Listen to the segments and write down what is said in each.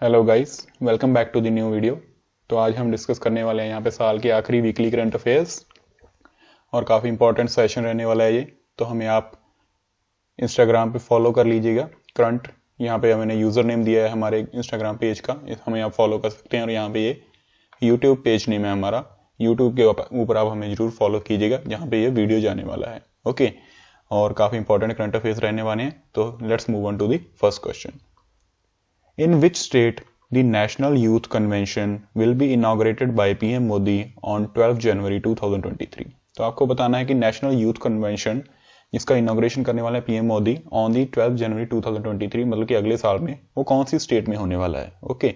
Hello guys, welcome back to the new video. तो आज हम डिस्कस करने वाले हैं यहाँ पे साल के आखिरी वीकली करंट अफेयर्स और काफ़ी इंपॉर्टेंट सेशन रहने वाला है ये। तो हमें आप इंस्टाग्राम पे फॉलो कर लीजिएगा। करंट यहाँ पे मैंने यूज़र नेम दिया है हमारे इंस्टाग्राम पेज का, हमें आप फॉलो कर सकते हैं। और यहाँ पे ये यूट्यूब पेज नेम है हमारा, यूट्यूब के ऊपर आप हमें जरूर फॉलो कीजिएगा जहाँ पे ये वीडियो जाने वाला है। ओके, और काफ़ी इंपॉर्टेंट करंट अफेयर्स रहने वाले हैं। तो let's move on to the first question. In which state the National Youth Convention will be inaugurated by PM Modi on 12 January 2023? तो आपको बताना है कि नेशनल यूथ कन्वेंशन जिसका इनॉग्रेशन करने वाला है पीएम मोदी ऑन दी 12 जनवरी 2023, मतलब कि अगले साल में, वो कौन सी स्टेट में होने वाला है। ओके,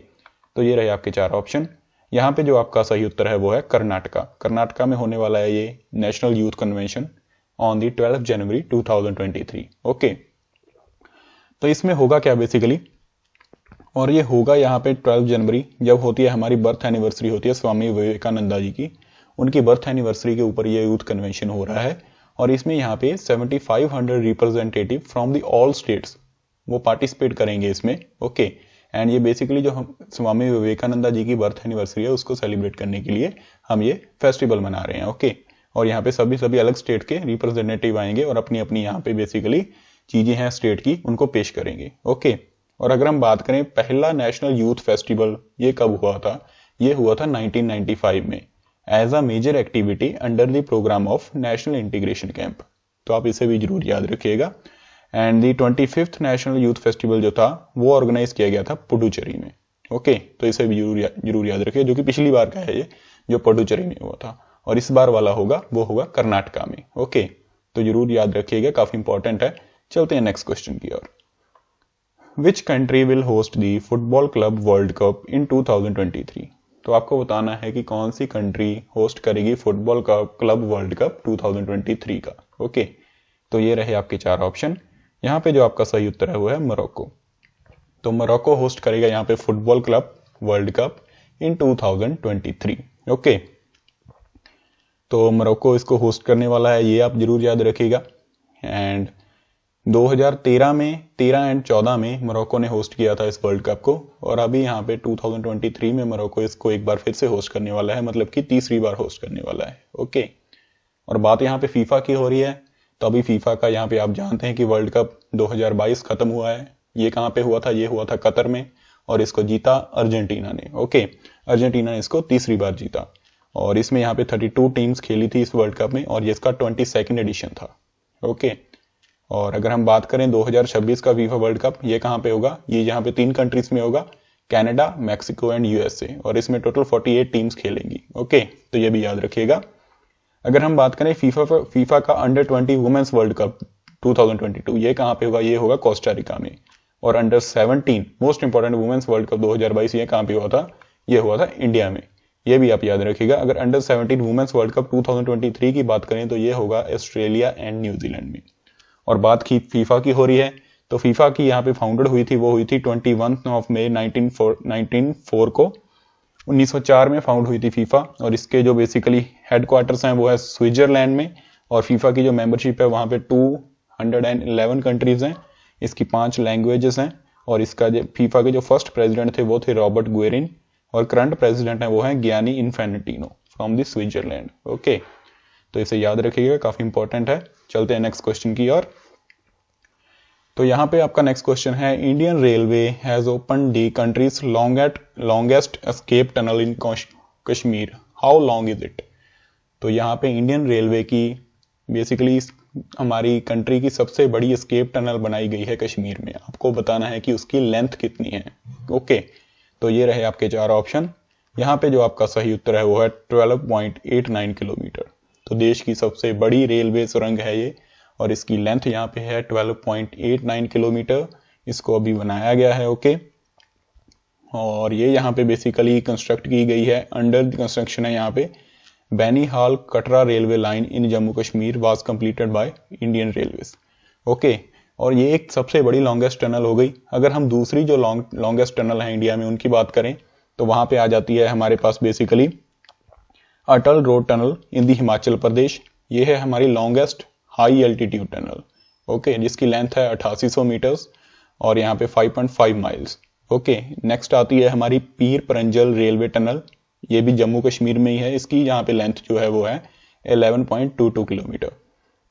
तो ये रहे आपके चार ऑप्शन। यहाँ पे जो आपका सही उत्तर है वो है कर्नाटका। कर्नाटका में होने वाला है ये national youth convention on the 12 January 2023। Okay, तो इसमें होगा क्या बेसिकली, और ये होगा यहाँ पे 12 जनवरी जब होती है हमारी बर्थ एनिवर्सरी होती है स्वामी विवेकानंदा जी की, उनकी बर्थ एनिवर्सरी के ऊपर ये यूथ कन्वेंशन हो रहा है। और इसमें यहाँ पे 7500 representative from the all states वो पार्टिसिपेट करेंगे इसमें। ओके, एंड ये बेसिकली जो हम स्वामी विवेकानंदा जी की बर्थ एनिवर्सरी है उसको सेलिब्रेट करने के लिए हम ये फेस्टिवल मना रहे हैं। ओके, और यहाँ पे सभी अलग स्टेट के रिप्रेजेंटेटिव आएंगे और अपनी अपनी यहाँ पे बेसिकली चीजें हैं स्टेट की उनको पेश करेंगे। ओके, और अगर हम बात करें पहला नेशनल यूथ फेस्टिवल ये कब हुआ था, ये हुआ था 1995 में as a major activity under the programme of national integration camp. तो आप इसे भी जरूर याद रखिएगा। And the 25th national youth festival जो था वो ऑर्गेनाइज किया गया था पुडुचेरी में। ओके, तो इसे भी जरूर याद रखिए, जो कि पिछली बार का है ये जो पुडुचेरी में हुआ था, और इस बार वाला होगा वो होगा कर्नाटका में। ओके, तो जरूर याद रखिएगा, काफी इंपॉर्टेंट है। चलते हैं नेक्स्ट क्वेश्चन की ओर। Which country will host the Football Club World Cup in 2023? तो आपको बताना है कि कौन सी कंट्री होस्ट करेगी फुटबॉल का क्लब वर्ल्ड कप 2023 का। ओके, तो ये रहे आपके चार ऑप्शन। यहाँ पे जो आपका सही उत्तर है वो है मोरक्को। तो मोरक्को होस्ट करेगा यहाँ पे फुटबॉल क्लब वर्ल्ड कप इन 2023। ओके, तो मोरक्को इसको होस्ट करने वाला है, ये आप जरूर याद रखिएगा। एंड 2013 में 13 एंड 14 में मोरक्को ने होस्ट किया था इस वर्ल्ड कप को, और अभी यहाँ पे 2023 में मोरक्को इसको एक बार फिर से होस्ट करने वाला है, मतलब कि तीसरी बार होस्ट करने वाला है। ओके, और बात यहाँ पे फीफा की हो रही है। तो अभी फीफा का यहाँ पे आप जानते हैं कि वर्ल्ड कप 2022 खत्म हुआ है। ये कहाँ पे हुआ था, ये हुआ था कतर में, और इसको जीता अर्जेंटीना ने। ओके, अर्जेंटीना ने इसको तीसरी बार जीता, और इसमें यहाँ पे 32 टीम्स खेली थी इस वर्ल्ड कप में, और ये इसका 22nd एडिशन था। ओके, और अगर हम बात करें 2026 का फीफा वर्ल्ड कप, ये कहाँ पे होगा, ये यहाँ पे 3 कंट्रीज में होगा, कनाडा, मैक्सिको एंड यूएसए, और इसमें टोटल 48 टीम्स खेलेंगी। ओके, तो ये भी याद रखिएगा। अगर हम बात करें फीफा का अंडर 20 वुमेन्स वर्ल्ड कप 2022, ये कहाँ पे होगा, ये होगा कोस्टारिका में। और under 17 most important women's world cup 2022 ये कहाँ पे हुआ था, ये हुआ था इंडिया में। ये भी आप याद रखिएगा। अगर अंडर 17 वुमेन्स वर्ल्ड कप 2023 की बात करें तो ये होगा ऑस्ट्रेलिया एंड न्यूजीलैंड में। और बात की फीफा की हो रही है, तो फीफा की यहाँ पे फाउंडेड हुई थी, वो हुई थी 21 मई 1904 को, 1904 में फाउंड हुई थी फीफा। और इसके जो बेसिकली हेडक्वार्टर्स हैं वो है स्विट्जरलैंड में, और फीफा की जो मेंबरशिप है वहाँ पे 211 कंट्रीज हैं, इसकी 5 लैंग्वेजेस हैं। और इसका जो फीफा के जो फर्स्ट प्रेसिडेंट थे वो थे रॉबर्ट गुएरिन, और करंट प्रेसिडेंट है वो है Gianni Infantino from the Switzerland. Okay, तो इसे याद रखिएगा, काफी इंपॉर्टेंट है। चलते हैं नेक्स्ट क्वेश्चन की ओर। तो यहाँ पे आपका नेक्स्ट क्वेश्चन है, Indian railway has open the countries longest escape tunnel in Kashmir, how long is it? तो यहाँ पे इंडियन रेलवे की बेसिकली हमारी कंट्री की सबसे बड़ी एस्केप टनल बनाई गई है कश्मीर में। आपको बताना है कि उसकी लेंथ कितनी है। ओके, तो ये रहे आपके चार ऑप्शन। यहाँ पे जो आपका सही उत्तर है वो है 12.89 किलोमीटर। तो देश की सबसे बड़ी रेलवे सुरंग है ये, और इसकी लेंथ यहाँ पे है 12.89 किलोमीटर। इसको अभी बनाया गया है। ओके, और ये यहाँ पे बेसिकली कंस्ट्रक्ट की गई है, अंडर कंस्ट्रक्शन है यहाँ पे। Banihal Katra railway line in Jammu Kashmir was completed by Indian railways. Okay, और ये एक सबसे बड़ी लॉन्गेस्ट टनल हो गई। अगर हम दूसरी जो लॉन्गेस्ट टनल है इंडिया में उनकी बात करें तो वहां पे आ जाती है हमारे पास basically Atal road tunnel in the Himachal Pradesh. ये है हमारी longest high altitude tunnel. Okay, जिसकी लेंथ है 8800 मीटर्स और यहाँ पे 5.5 माइल्स। ओके, नेक्स्ट आती है हमारी पीर परंजल रेलवे टनल, ये भी जम्मू कश्मीर में ही है, इसकी यहाँ पे लेंथ जो है वो है 11.22 किलोमीटर।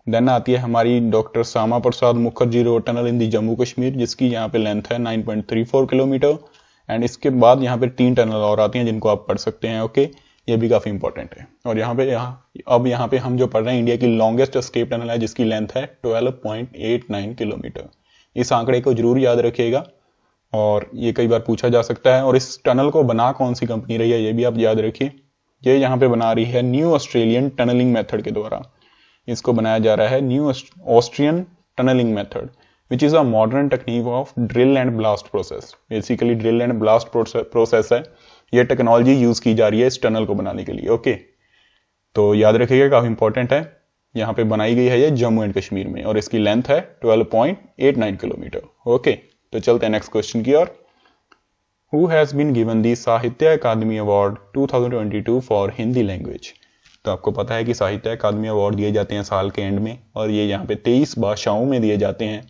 देन आती है हमारी doctor Shyama Prasad Mukherjee road tunnel in the Jammu Kashmir, जिसकी यहाँ पे लेंथ है 9.34 किलोमीटर। एंड इसके बाद यहाँ पे 3 टनल और आती हैं जिनको आप पढ़ सकते हैं। ओके, ये भी काफी इंपॉर्टेंट है। और अब यहाँ पे हम जो पढ़ रहे हैं इंडिया की लॉन्गेस्ट एस्केप टनल है, जिसकी लेंथ है 12.89 किलोमीटर। इस आंकड़े को जरूर याद रखिएगा और ये कई बार पूछा जा सकता है। और इस टनल को बना कौन सी कंपनी रही है ये भी आप याद रखिए। ये यहाँ पे बना रही है न्यू ऑस्ट्रेलियन टनलिंग मेथड के द्वारा। इसको बनाया जा रहा है new Austrian tunnelling method, which is a modern technique of drill and blast process. Basically drill and blast process है, ये टेक्नोलॉजी यूज की जा रही है इस टनल को बनाने के लिए। ओके, तो याद रखिएगा, काफी इंपॉर्टेंट है। यहाँ पे बनाई गई है ये जम्मू एंड कश्मीर में और इसकी लेंथ है 12.89 किलोमीटर। ओके, तो चलते हैं नेक्स्ट क्वेश्चन की ओर। Who has been given the साहित्य अकादमी अवार्ड 2022 फॉर हिंदी लैंग्वेज। तो आपको पता है कि साहित्य अकादमी अवार्ड दिए जाते हैं साल के एंड में और ये यहाँ पे 23 भाषाओं में दिए जाते हैं।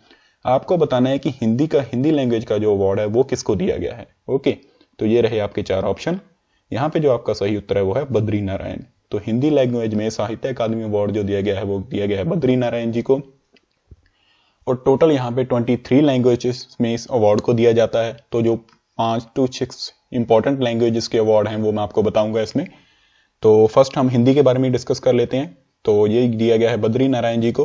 आपको बताना है कि हिंदी लैंग्वेज का जो अवार्ड है वो किसको दिया गया है। ओके, तो ये रहे आपके 4 ऑप्शन। यहाँ पे जो आपका सही उत्तर है वो है बद्री नारायण। तो हिंदी लैंग्वेज में साहित्य अकादमी अवार्ड जो दिया गया है वो दिया गया है बद्री नारायण जी को। और टोटल यहाँ पे 23 लैंग्वेजेस में इस अवार्ड को दिया जाता है। तो जो 5 to 6 इंपॉर्टेंट लैंग्वेजेस के अवार्ड हैं वो मैं आपको बताऊंगा इसमें। तो फर्स्ट हम हिंदी के बारे में डिस्कस कर लेते हैं। तो ये दिया गया है बद्री नारायण जी को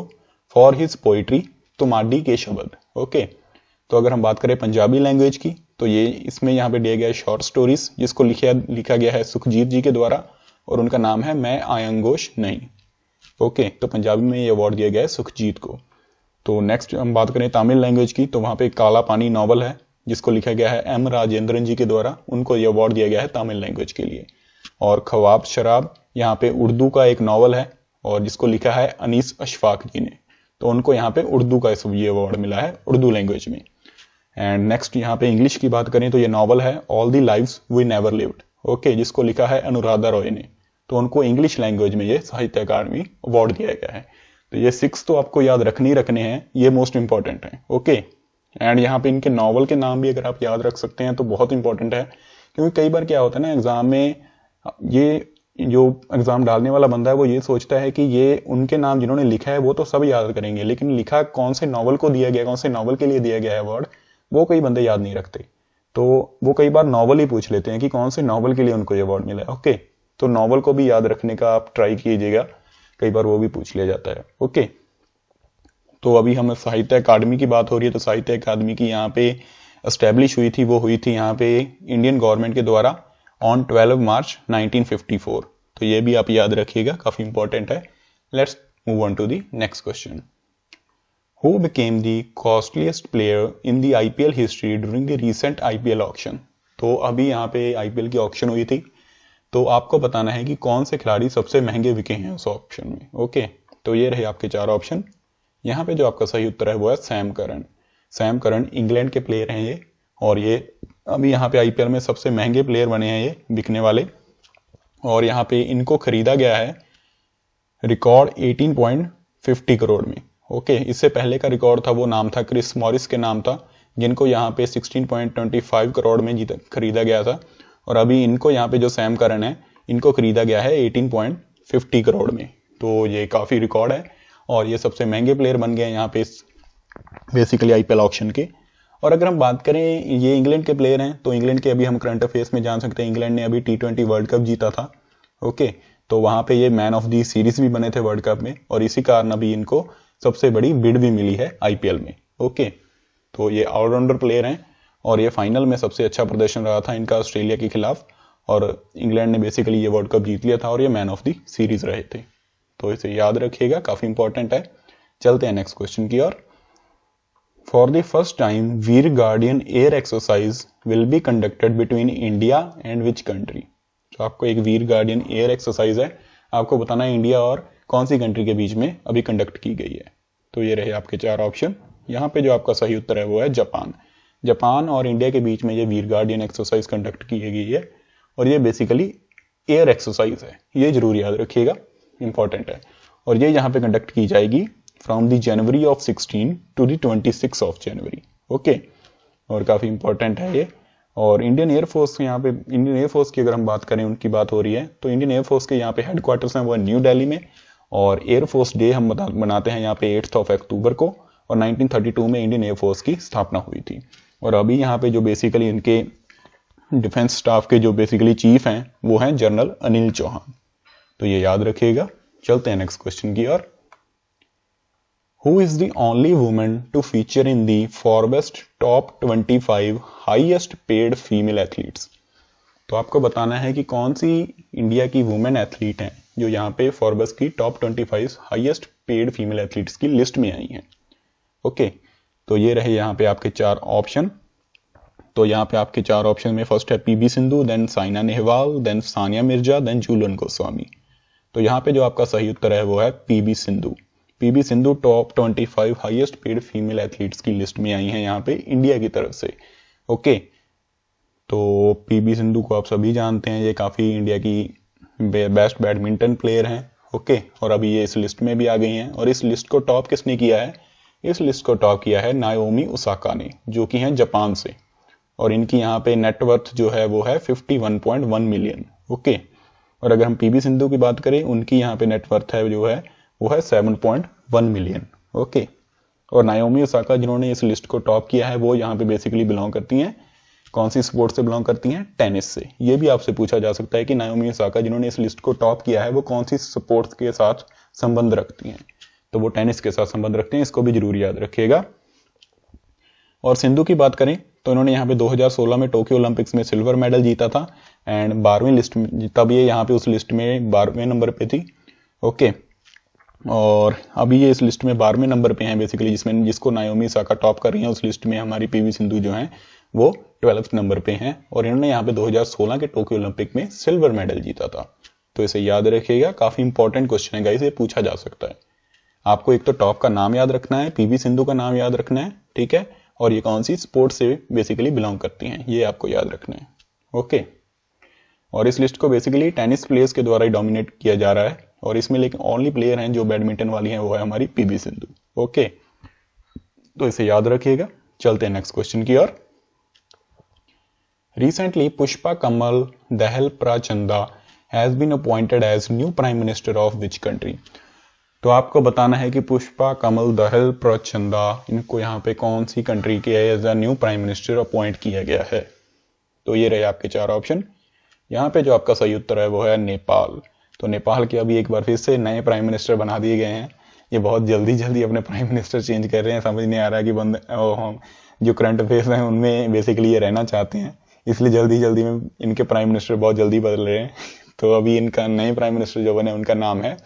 फॉर हिज पोइट्री तुमाडी के शब्द। ओके, तो अगर हम बात करें पंजाबी लैंग्वेज की तो ये इसमें यहाँ पे दिया गया है शॉर्ट स्टोरीज, जिसको लिखा गया है सुखजीत जी के द्वारा और उनका नाम है मैं आयंगोश नहीं। ओके, तो पंजाबी में ये अवार्ड दिया गया है सुखजीत को। तो नेक्स्ट हम बात करें तमिल लैंग्वेज की तो वहां पे काला पानी नॉवल है, जिसको लिखा गया है एम राजेंद्रन जी के द्वारा, उनको ये अवार्ड दिया गया है तमिल लैंग्वेज के लिए। और ख्वाब शराब यहाँ पे उर्दू का एक नॉवल है और जिसको लिखा है अनीस अशफाक जी ने, तो उनको यहाँ पे उर्दू का ये अवार्ड मिला है उर्दू लैंग्वेज में। एंड नेक्स्ट यहाँ पे इंग्लिश की बात करें तो ये नॉवल है all the lives we never lived. Okay, जिसको लिखा है अनुराधा रॉय ने, तो उनको इंग्लिश लैंग्वेज में ये साहित्य अकादमी अवार्ड दिया गया है। तो ये 6 तो आपको याद रखने हैं, ये मोस्ट इंपॉर्टेंट है। ओके, एंड यहाँ पे इनके नॉवल के नाम भी अगर आप याद रख सकते हैं तो बहुत इंपॉर्टेंट है, क्योंकि कई बार क्या होता है ना एग्जाम में, ये जो एग्जाम डालने वाला बंदा है वो ये सोचता है कि ये उनके नाम जिन्होंने लिखा है वो तो सब याद करेंगे, लेकिन लिखा कौन से नॉवल को दिया गया, कौन से नॉवल के लिए दिया गया है अवार्ड, वो कई बंदे याद नहीं रखते। तो वो कई बार नॉवल ही पूछ लेते हैं कि कौन से नॉवल के लिए उनको ये अवार्ड मिला है। ओके, तो नॉवल को भी याद रखने का आप ट्राई कीजिएगा, कई बार वो भी पूछ लिया जाता है। ओके, तो अभी हम साहित्य अकादमी की बात हो रही है, तो साहित्य अकादमी की यहाँ पे एस्टेब्लिश हुई थी, वो हुई थी यहाँ पे इंडियन गवर्नमेंट के द्वारा ऑन 12 मार्च 1954। तो ये भी आप याद रखिएगा, काफी इंपॉर्टेंट है। Let's move on to the next question. Who became the costliest player in the IPL history during the recent IPL auction. तो अभी यहाँ पे आईपीएल की ऑक्शन हुई थी, तो आपको बताना है कि कौन से खिलाड़ी सबसे महंगे बिके हैं उस ऑक्शन में। ओके, तो ये रहे आपके 4 ऑप्शन। यहाँ पे जो आपका सही उत्तर है वो है Sam Curran. Sam Curran England के प्लेयर हैं ये, और ये अभी यहाँ पे आईपीएल में सबसे महंगे प्लेयर बने हैं ये बिकने वाले। और यहाँ पे इनको खरीदा गया है रिकॉर्ड 18.50 करोड़ में। ओके, इससे पहले का रिकॉर्ड था, वो नाम था क्रिस मॉरिस के नाम था, जिनको यहाँ पे 16.25 करोड़ में खरीदा गया था। और अभी इनको यहाँ पे जो सैम करन है इनको खरीदा गया है 18.50 करोड़ में। तो ये काफी रिकॉर्ड है और ये सबसे महंगे प्लेयर बन गए यहाँ पे बेसिकली आईपीएल ऑक्शन के। और अगर हम बात करें ये इंग्लैंड के प्लेयर हैं, तो इंग्लैंड के अभी हम करंट अफेयर्स में जान सकते हैं, इंग्लैंड ने अभी T20 वर्ल्ड कप जीता था। ओके, तो वहां पे ये मैन ऑफ दी सीरीज भी बने थे वर्ल्ड कप में, और इसी कारण अभी इनको सबसे बड़ी बिड भी मिली है आईपीएल में। ओके, तो ये ऑलराउंडर प्लेयर हैं और ये फाइनल में सबसे अच्छा प्रदर्शन रहा था इनका ऑस्ट्रेलिया के खिलाफ, और इंग्लैंड ने बेसिकली ये वर्ल्ड कप जीत लिया था और ये मैन ऑफ दी सीरीज रहे थे। तो इसे याद रखिएगा, काफी इंपॉर्टेंट है। चलते हैं नेक्स्ट क्वेश्चन की ओर। For the first time Veer guardian air exercise will be conducted between India and which country. तो आपको एक वीर गार्डियन एयर एक्सरसाइज है, आपको बताना है इंडिया और कौन सी कंट्री के बीच में अभी कंडक्ट की गई है। तो ये रहे आपके 4 ऑप्शन। यहाँ पे जो आपका सही उत्तर है वो है जापान। जापान और इंडिया के बीच में ये वीर गार्डियन एक्सरसाइज कंडक्ट की गई है, और ये बेसिकली एयर एक्सरसाइज है, ये जरूर याद रखिएगा, इंपॉर्टेंट है। और ये यहाँ पे कंडक्ट की जाएगी from the January of 16 to the 26 of January. Okay, और काफी इंपॉर्टेंट है ये। और इंडियन एयरफोर्स यहाँ पे, इंडियन एयरफोर्स की अगर हम बात करें, उनकी बात हो रही है, तो इंडियन एयरफोर्स के यहाँ पे हेडक्वार्टर्स हैं वो न्यू दिल्ली में, और एयरफोर्स डे हम मनाते हैं यहाँ पे 8 अक्टूबर को, और 1932 में इंडियन एयरफोर्स की स्थापना हुई थी। और अभी यहाँ पे जो बेसिकली इनके डिफेंस स्टाफ के जो बेसिकली चीफ हैं वो हैं जनरल अनिल चौहान, तो ये याद रखिएगा। चलते हैं नेक्स्ट क्वेश्चन की ओर। Who is the only woman to feature in the Forbes Top 25 Highest Paid Female Athletes? तो आपको बताना है कि कौन सी इंडिया की वुमेन एथलीट हैं जो यहाँ पे फॉर्ब्स की top 25 highest paid female athletes की लिस्ट में आई हैं। ओके, तो ये रहे यहाँ पे आपके 4 ऑप्शन। तो यहाँ पे आपके 4 ऑप्शन में फर्स्ट है PV Sindhu, then Saina Nehwal, then Sania Mirza, then Jhulan Goswami. तो यहाँ पे जो आपका सही उत्तर है वो है PV Sindhu. PV Sindhu top 25 highest paid female athletes की लिस्ट में आई हैं यहाँ पे इंडिया की तरफ से। ओके, तो पीवी सिंधु को आप सभी जानते हैं, ये काफी इंडिया की बेस्ट बैडमिंटन प्लेयर हैं। ओके, और अभी ये इस लिस्ट में भी आ गई हैं। और इस लिस्ट को टॉप किसने किया है? इस लिस्ट को टॉप किया है नाओमी ओसाका ने, जो कि हैं जापान से, और इनकी यहाँ पे नेटवर्थ जो है वो है 51.1 मिलियन। ओके, और अगर हम पीवी सिंधु की बात करें, उनकी यहाँ पे नेटवर्थ है जो है वो है 7.1 मिलियन। ओके, और नाओमी ओसाका जिन्होंने इस लिस्ट को टॉप किया है वो यहाँ पे बेसिकली बिलोंग करती हैं, कौन सी स्पोर्ट्स से बिलोंग करती हैं? टेनिस से। ये भी आपसे पूछा जा सकता है कि नाओमी ओसाका जिन्होंने इस लिस्ट को टॉप किया है वो कौन सी स्पोर्ट्स के साथ संबंध रखती हैं? तो वो टेनिस के साथ संबंध रखते हैं, इसको भी जरूर याद रखिएगा। और सिंधु की बात करें तो इन्होंने यहाँ पे 2016 में टोक्यो ओलंपिक्स में सिल्वर मेडल जीता था, एंड 12वीं लिस्ट में, तब ये यहाँ पे उस लिस्ट में 12वें नंबर पे थी। ओके, और अभी ये इस लिस्ट में 12वें नंबर पे हैं बेसिकली, जिसमें जिसको नाओमी ओसाका टॉप कर रही हैं उस लिस्ट में हमारी पीवी सिंधु जो हैं वो 12th नंबर पे हैं, और इन्होंने यहाँ पे 2016 के टोक्यो ओलंपिक में सिल्वर मेडल जीता था। तो इसे याद रखिएगा, काफी इंपॉर्टेंट क्वेश्चन है गाइस, ये पूछा जा सकता है। आपको एक तो टॉप का नाम याद रखना है, पीवी सिंधु का नाम याद रखना है, ठीक है, और ये कौन सी स्पोर्ट्स से बेसिकली बिलोंग करती हैं ये आपको याद रखना है। ओके, और इस लिस्ट को बेसिकली टेनिस प्लेयर्स के द्वारा ही डोमिनेट किया जा रहा है, और इसमें लेकिन ओनली प्लेयर हैं जो बैडमिंटन वाली हैं वो है हमारी पीवी सिंधु। ओके, तो इसे याद रखिएगा। चलते हैं नेक्स्ट क्वेश्चन की ओर। Recently, Pushpa Kamal Dahal Prachanda has been appointed as new Prime Minister of which country? तो आपको बताना है कि पुष्पा कमल दहल प्रचंदा, इनको यहाँ पे कौन सी कंट्री के as a new prime minister appoint किया गया है? तो ये रहे आपके 4 ऑप्शन। यहाँ पे जो आपका सही उत्तर है वो है नेपाल। तो नेपाल के अभी एक बार फिर से नए प्राइम मिनिस्टर बना दिए गए हैं। ये बहुत जल्दी जल्दी अपने प्राइम मिनिस्टर चेंज कर रहे हैं, समझ नहीं आ रहा है कि जो करंट अफेयर्स हैं उनमें बेसिकली ये रहना चाहते हैं, इसलिए जल्दी जल्दी में इनके प्राइम मिनिस्टर बहुत जल्दी बदल रहे हैं। तो अभी इनका नए प्राइम मिनिस्टर जो बने उनका नाम है,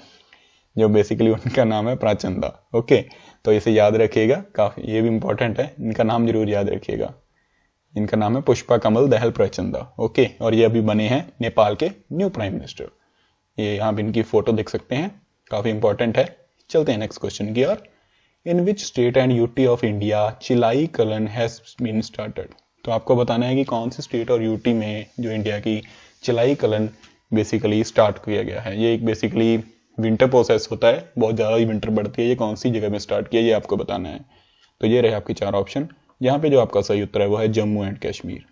जो बेसिकली उनका नाम है प्रचंदा। ओके, तो इसे याद रखिएगा, काफी ये भी इंपॉर्टेंट है, इनका नाम जरूर याद रखिएगा। इनका नाम है पुष्पा कमल दहल प्रचंदा। ओके, और ये अभी बने हैं नेपाल के न्यू प्राइम मिनिस्टर। ये यहाँ पे इनकी फोटो देख सकते हैं, काफी इंपॉर्टेंट है। चलते हैं नेक्स्ट क्वेश्चन की ओर। In which state and UT of India Chillai Kalan has been started? तो आपको बताना है कि कौन सी स्टेट और यूटी में जो इंडिया की चिलाई कलन बेसिकली स्टार्ट किया गया है। ये एक बेसिकली विंटर प्रोसेस होता है, बहुत ज़्यादा ही विंटर बढ़ती है, ये कौन सी जगह में स्टार्ट किया ये आपको बताना है। तो ये रहे आपके 4 ऑप्शन। यहाँ पे जो आपका सही उत्तर है वो है जम्मू एंड कश्मीर।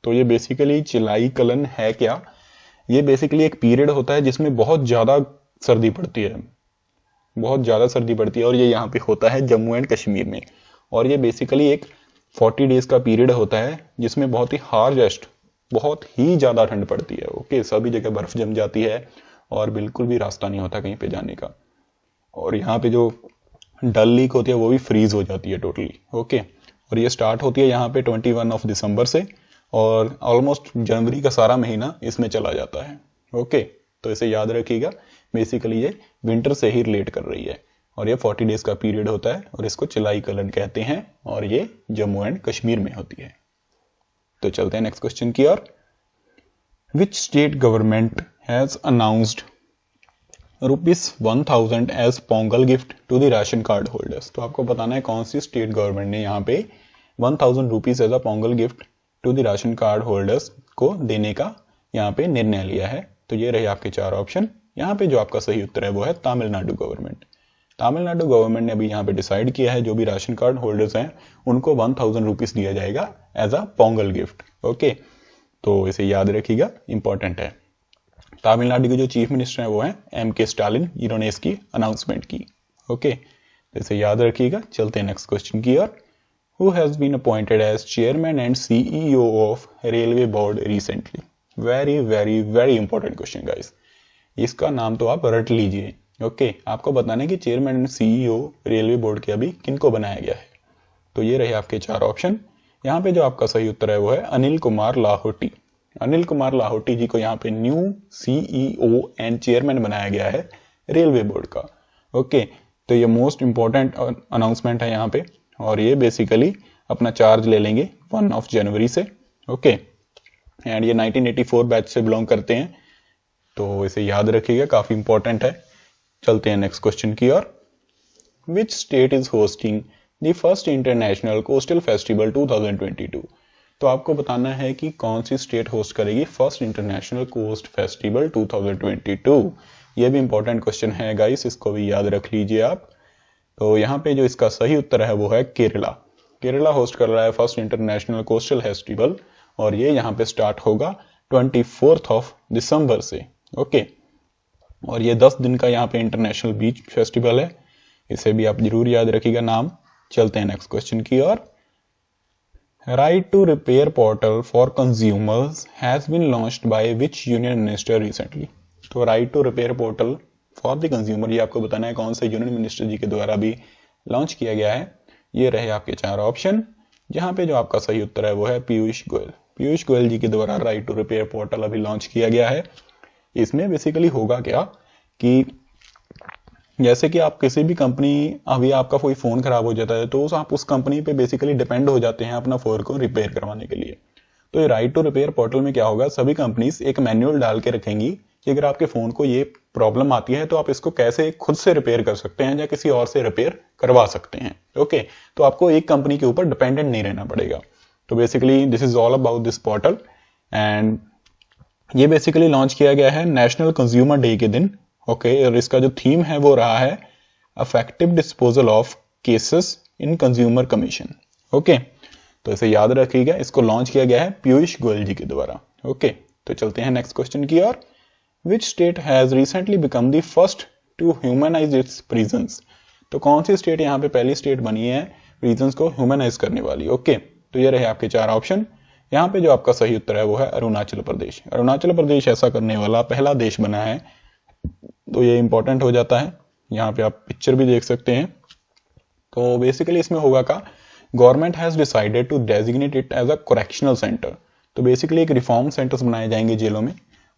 तो ये बेसिकली चिलाई कलन है क्या? ये बेसिकली एक पीरियड होता है जिसमें बहुत ज़्यादा सर्दी पड़ती है, बहुत ज़्यादा सर्दी पड़ती है, और ये यहाँ पे होता है जम्मू एंड कश्मीर में। और ये बेसिकली एक 40 डेज का पीरियड होता है जिसमें बहुत ही हार्डेस्ट, बहुत ही ज़्यादा ठंड पड़ती है। ओके, सभी जगह बर्फ जम जाती है और बिल्कुल भी रास्ता नहीं होता कहीं पे जाने का, और यहाँ पे जो डल लेक होती है वो भी फ्रीज हो जाती है टोटली। ओके, और ये स्टार्ट होती है यहाँ पे 21 दिसंबर से, और ऑलमोस्ट जनवरी का सारा महीना इसमें चला जाता है। ओके, तो इसे याद रखिएगा, बेसिकली ये विंटर से ही रिलेट कर रही है, और ये 40 डेज का पीरियड होता है, और इसको चिलाई कलन कहते हैं, और ये जम्मू एंड कश्मीर में होती है। तो चलते हैं नेक्स्ट क्वेश्चन की ओर। Which state government has announced ₹1000 as Pongal gift to the ration card holders? तो आपको बताना है कौन सी स्टेट गवर्नमेंट ने यहाँ पे 1000 rupees as a Pongal gift to the ration card holders को देने का यहाँ पे निर्णय लिया है। तो ये रहे आपके 4 ऑप्शन। यहाँ पे जो आपका सही उत्तर है वो है तमिलनाडु गवर्नमेंट। तमिलनाडु गवर्नमेंट ने अभी यहाँ पे डिसाइड किया है जो भी राशन कार्ड होल्डर्स हैं उनको 1000 रुपीज दिया जाएगा as a Pongal gift. Okay, तो इसे याद रखिएगा, इंपॉर्टेंट है। तमिलनाडु के जो चीफ मिनिस्टर हैं वो हैं M.K. स्टालिन, इन्होंने इसकी अनाउंसमेंट की। ओके, तो इसे याद रखिएगा। चलते हैं नेक्स्ट क्वेश्चन की ओर। Who has been appointed as chairman and CEO of Railway Board recently? Very very very important question guys। इसका नाम तो आप रट लीजिए। ओके, आपको बताना है कि chairman and CEO railway board के अभी किनको बनाया गया है। तो ये रहे आपके 4 ऑप्शन। यहाँ पे जो आपका सही उत्तर है वो है अनिल कुमार लाहोटी। अनिल कुमार लाहोटी जी को यहाँ पे न्यू CEO एंड चेयरमैन बनाया गया है रेलवे बोर्ड का। ओके, तो ये मोस्ट इंपॉर्टेंट अनाउंसमेंट है यहाँ पे, और ये बेसिकली अपना चार्ज ले लेंगे 1 जनवरी से। ओके, एंड ये 1984 बैच से बिलोंग करते हैं, तो इसे याद रखिएगा, काफी इंपॉर्टेंट है। चलते हैं नेक्स्ट क्वेश्चन की ओर। Which state is hosting the first international coastal festival 2022? तो आपको बताना है कि कौन सी स्टेट होस्ट करेगी फर्स्ट इंटरनेशनल कोस्ट फेस्टिवल 2022। ये भी इंपॉर्टेंट क्वेश्चन है गाइस, इसको भी याद रख लीजिए आप। तो यहाँ पे जो इसका सही उत्तर है वो है केरला। केरला होस्ट कर रहा है फर्स्ट इंटरनेशनल कोस्टल फेस्टिवल, और ये यहाँ पे स्टार्ट होगा 24 दिसंबर से। ओके, और ये 10 दिन का यहाँ पे इंटरनेशनल बीच फेस्टिवल है, इसे भी आप जरूर याद रखिएगा नाम। चलते हैं नेक्स्ट क्वेश्चन की ओर। Right to repair portal for consumers has been launched by which union minister recently? तो right to repair portal for the consumer, ये आपको बताना है कौन से यूनियन मिनिस्टर जी के द्वारा भी लॉन्च किया गया है। ये रहे आपके 4 ऑप्शन, जहां पे जो आपका सही उत्तर है वो है पीयूष गोयल। पीयूष गोयल जी के द्वारा राइट टू रिपेयर पोर्टल अभी लॉन्च किया गया है। इसमें बेसिकली होगा क्या कि जैसे कि आप किसी भी कंपनी, अभी आपका कोई फोन खराब हो जाता है तो आप उस कंपनी पे बेसिकली डिपेंड हो जाते हैं अपना फोन को रिपेयर करवाने के लिए। तो ये राइट टू रिपेयर पोर्टल में क्या होगा, सभी कंपनीज एक मैनुअल डाल के रखेंगी कि अगर आपके फोन को ये प्रॉब्लम आती है तो आप इसको कैसे खुद से रिपेयर कर सकते हैं या किसी और से रिपेयर करवा सकते हैं। ओके, तो आपको एक कंपनी के ऊपर डिपेंडेंट नहीं रहना पड़ेगा। तो basically this is all about this portal, and ये बेसिकली लॉन्च किया गया है नेशनल कंज्यूमर डे के दिन। ओके, और इसका जो थीम है वो रहा है effective disposal of cases in consumer commission. Okay, तो इसे याद रखिएगा, इसको लॉन्च किया गया है पीयूष गोयल जी के द्वारा। ओके, तो चलते हैं नेक्स्ट क्वेश्चन की ओर। Which state has recently become the first to humanize its prisons? तो कौन सी स्टेट यहाँ पे पहली स्टेट बनी है प्रिजन्स को ह्यूमनाइज करने वाली? ओके, तो ये रहे आपके 4 ऑप्शन। यहाँ पे जो आपका सही उत्तर है वो है अरुणाचल प्रदेश। अरुणाचल प्रदेश ऐसा करने वाला पहला देश बना है, तो ये इंपॉर्टेंट हो जाता है। यहाँ पे आप पिक्चर भी देख सकते हैं। तो बेसिकली इसमें होगा का government has decided to designate it as a correctional centre. तो बेसिकली एक रिफॉर्म सेंटर्स बनाए जाएंगे जेलों में।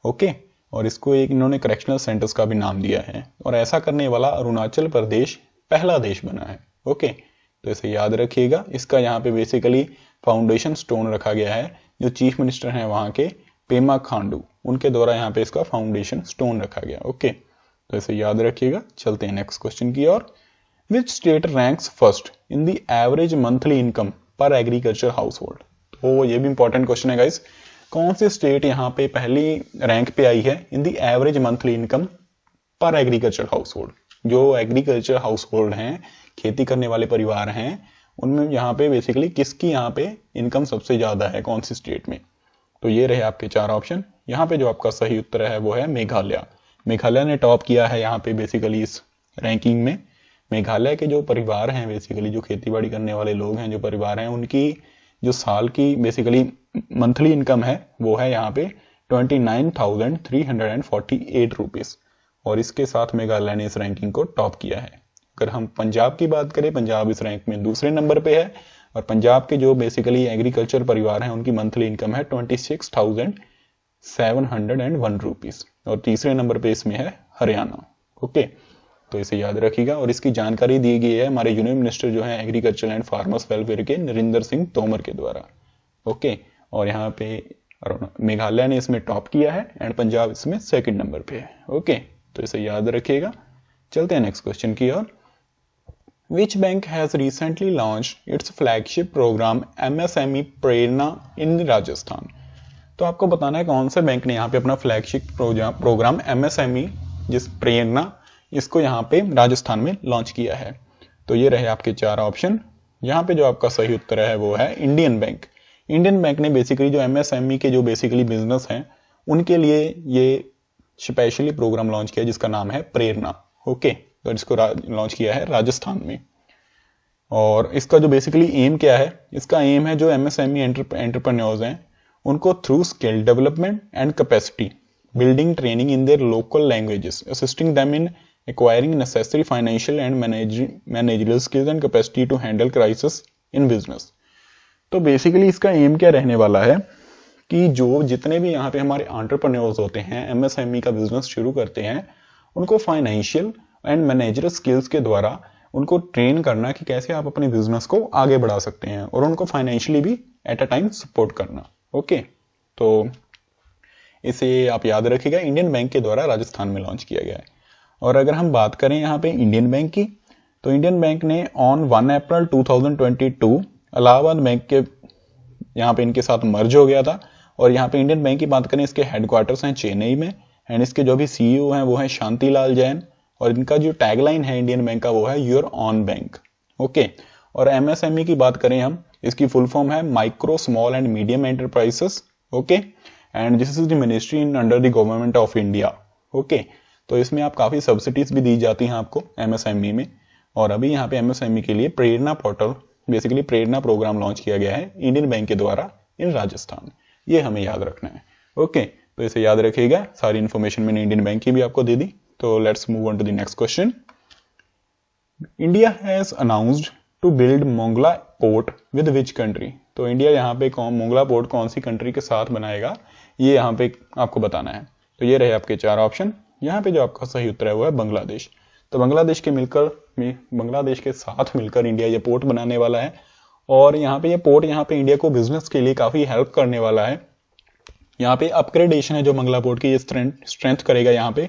ओके, और इसको एक इन्होंने करेक्शनल सेंटर्स का भी नाम दिया है, और ऐसा करने वाला अरुणाचल प्रदेश पहला देश बना है। ओके, तो इसे याद रखिएगा। इसका यहाँ पे बेसिकली फाउंडेशन स्टोन रखा गया है, जो चीफ मिनिस्टर हैं वहां के पेमा खांडू, उनके द्वारा यहाँ पे इसका फाउंडेशन स्टोन रखा गया। ओके, तो इसे याद रखिएगा। चलते हैं नेक्स्ट क्वेश्चन की ओर। Which state ranks first in the average monthly income per agriculture household? तो ये भी इंपॉर्टेंट क्वेश्चन है गाइस। कौन सी स्टेट यहाँ पे पहली रैंक पे आई है इन the average monthly income per agriculture house hold? जो एग्रीकल्चर हाउस होल्ड हैं, खेती करने वाले परिवार हैं, उनमें यहाँ पे बेसिकली किसकी यहाँ पे इनकम सबसे ज्यादा है, कौन सी स्टेट में? तो ये रहे आपके 4 ऑप्शन। यहाँ पे जो आपका सही उत्तर है वो है मेघालय। मेघालय ने टॉप किया है यहाँ पे बेसिकली इस रैंकिंग में। मेघालय के जो परिवार हैं, बेसिकली जो खेती बाड़ी करने वाले लोग हैं, जो परिवार हैं, उनकी जो साल की बेसिकली मंथली इनकम है वो है यहाँ पे 29,348 रुपीज, और इसके साथ मेघालय ने इस रैंकिंग को टॉप किया है। अगर हम पंजाब की बात करें, पंजाब इस रैंक में दूसरे नंबर पे है, और पंजाब के जो बेसिकली एग्रीकल्चर परिवार हैं उनकी मंथली इनकम है 26,701 रुपीज, और तीसरे नंबर पे इसमें है हरियाणा। ओके, तो इसे याद रखिएगा, और इसकी जानकारी दी गई है हमारे यूनियन मिनिस्टर जो है एग्रीकल्चर एंड फार्मर्स वेलफेयर के नरेंद्र सिंह तोमर के द्वारा। ओके, और यहाँ पे मेघालय ने इसमें टॉप किया है एंड पंजाब इसमें सेकंड नंबर पे है। ओके, तो इसे याद रखिएगा। चलते हैं नेक्स्ट क्वेश्चन की ओर। Which bank has recently launched its flagship program MSME Prerna in Rajasthan? तो आपको बताना है कौन से बैंक ने यहाँ पे अपना फ्लैगशिप प्रोग्राम MSME जिस प्रेरणा इसको यहाँ पे राजस्थान में लॉन्च किया है। तो ये रहे आपके 4 ऑप्शन। यहाँ पे जो आपका सही उत्तर है वो है इंडियन बैंक। इंडियन बैंक ने बेसिकली जो एमएसएमई के जो बेसिकली बिजनेस हैं उनके लिए ये स्पेशली प्रोग्राम लॉन्च किया जिसका नाम है प्रेरणा। ओके, तो इसको लॉन्च किया है राजस्थान में। और इसका जो बेसिकली एम क्या है, इसका एम है जो एमएसएमई एंटरप्रेन्योर्स हैं उनको through skill development and capacity building training in their local languages assisting them in acquiring necessary financial and managerial skills and capacity to handle crisis in business. तो basically इसका aim क्या रहने वाला है कि जो जितने भी यहाँ पे हमारे एंटरप्रेन्योर्स होते हैं, एमएसएमई का बिजनेस शुरू करते हैं, उनको फाइनेंशियल एंड मैनेजरियल स्किल्स के द्वारा उनको ट्रेन करना कि कैसे आप अपने बिजनेस को आगे बढ़ा सकते हैं और उनको फाइनेंशियली भी एट अ टाइम सपोर्ट करना। ओके, तो इसे आप याद रखिएगा, इंडियन बैंक के द्वारा राजस्थान में लॉन्च किया गया है। और अगर हम बात करें यहाँ पे इंडियन बैंक की, तो इंडियन बैंक ने ऑन 1 अप्रैल 2022 इलाहाबाद बैंक के यहाँ पे इनके साथ मर्ज हो गया था। और यहाँ पे इंडियन बैंक की बात करें, इसके हेडक्वार्टर्स हैं चेन्नई में एंड इसके जो भी सीईओ हैं वो हैं शांतिलाल जैन। और इनका जो टैगलाइन है इंडियन बैंक का वो है योर ऑन बैंक। ओके, और एमएसएमई की बात करें हम, इसकी फुल फॉर्म है micro small and medium enterprises. Okay, and this is the ministry in under the government of India. Okay, तो इसमें आप काफी सब्सिडीज भी दी जाती हैं आपको एमएसएमई में। और अभी यहाँ पे एमएसएमई के लिए प्रेरणा पोर्टल बेसिकली प्रेरणा प्रोग्राम लॉन्च किया गया है इंडियन बैंक के द्वारा इन राजस्थान। ये हमें याद रखना है। ओके, तो इसे याद रखिएगा। सारी इन्फॉर्मेशन मैंने इंडियन बैंक की भी आपको दे दी। तो let's move on to the next question. India has announced to build Mongla port with which country. तो इंडिया यहाँ पे मोंगला पोर्ट कौन सी कंट्री के साथ बनाएगा, ये यहाँ पे आपको बताना है। तो ये रहे आपके 4 ऑप्शन। यहाँ पे जो आपका सही उत्तर है वो है बांग्लादेश। तो बांग्लादेश के साथ मिलकर इंडिया ये पोर्ट बनाने वाला है। और यहाँ पे ये पोर्ट यहाँ पे इंडिया को बिजनेस के लिए काफी हेल्प करने वाला है। यहाँ पे अपग्रेडेशन है जो मंगला पोर्ट की, ये स्ट्रेंथ करेगा यहाँ पे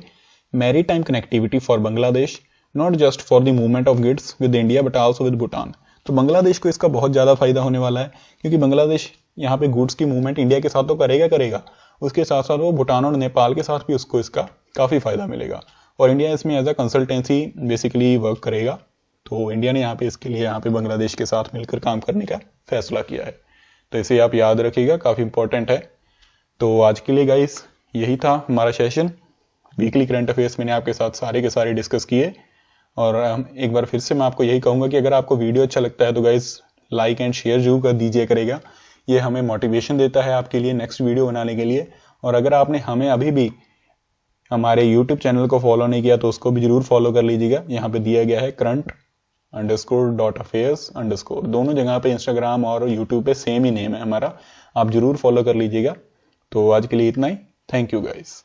maritime connectivity for Bangladesh, not just for the movement of goods with India but also with Bhutan. तो बांग्लादेश को इसका बहुत ज्यादा फायदा होने वाला है, क्योंकि बांग्लादेश यहाँ पे गुड्स की मूवमेंट इंडिया के साथ तो करेगा, उसके साथ साथ वो भूटान और नेपाल के साथ भी उसको इसका काफी फायदा मिलेगा। और इंडिया इसमें as a consultancy basically work करेगा। तो इंडिया ने यहाँ पे इसके लिए यहाँ पे बांग्लादेश के साथ मिलकर काम करने का फैसला किया है। तो इसे आप याद रखिएगा, काफी इंपॉर्टेंट है। तो आज के लिए गाइस यही था हमारा सेशन। वीकली करंट अफेयर्स मैंने आपके साथ सारे के सारे डिस्कस किए। और एक बार फिर से मैं आपको यही कहूंगा कि अगर आपको वीडियो अच्छा लगता है तो गाइस लाइक एंड शेयर जरूर कर दीजिए करेगा। ये हमें मोटिवेशन देता है आपके लिए नेक्स्ट वीडियो बनाने के लिए। और अगर आपने हमें अभी भी हमारे यूट्यूब चैनल को फॉलो नहीं किया तो उसको भी जरूर फॉलो कर लीजिएगा। यहाँ पे दिया गया है current_affairs_, दोनों जगह पे इंस्टाग्राम और यूट्यूब पे सेम ही नेम है हमारा, आप जरूर फॉलो कर लीजिएगा। तो आज के लिए इतना ही। Thank you guys.